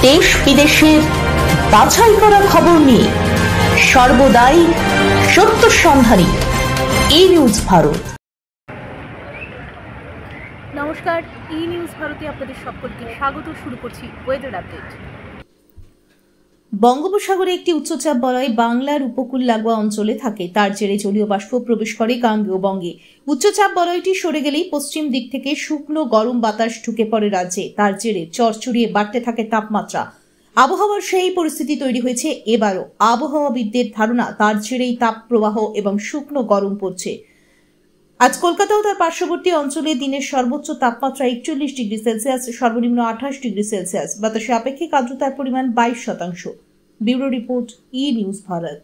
দেশ বিদেশের বাছাই করা খবর নিয়ে সর্বদাই সত্য সন্ধানী ই নিউজ ভারত। নমস্কার, ই নিউজ ভারতে আপনাদের সকলকে স্বাগত। শুরু করছি ওয়েদার আপডেট। বঙ্গোপসাগরে একটি উচ্চচাপ বলয় বাংলার উপকূল লাগোয়া অঞ্চলে থাকে, তার জেরে জলীয় বাষ্প প্রবেশ করে গাঙ্গেয় বঙ্গে। উচ্চচাপ বলয়টি সরে গেলেই পশ্চিম দিক থেকে শুকনো গরম বাতাস ঢুকে পড়ে রাজ্যে, তার জেরে চড়চড়িয়ে বাড়তে থাকে তাপমাত্রা। আবহাওয়ার সেই পরিস্থিতি তৈরি হয়েছে এবারও। আবহাওয়াবিদদের ধারণা তার জেরেই তাপ প্রবাহ এবং শুকনো গরম পড়ছে। আজ কলকাতা ও তার পার্শ্ববর্তী অঞ্চলে দিনের সর্বোচ্চ তাপমাত্রা 41 ডিগ্রি সেলসিয়াস, সর্বনিম্ন 28 ডিগ্রি সেলসিয়াস। বাতাসে আপেক্ষিক আর্দ্রতার পরিমাণ 22%। ব্যুরো রিপোর্ট, ই নিউজ ভারত।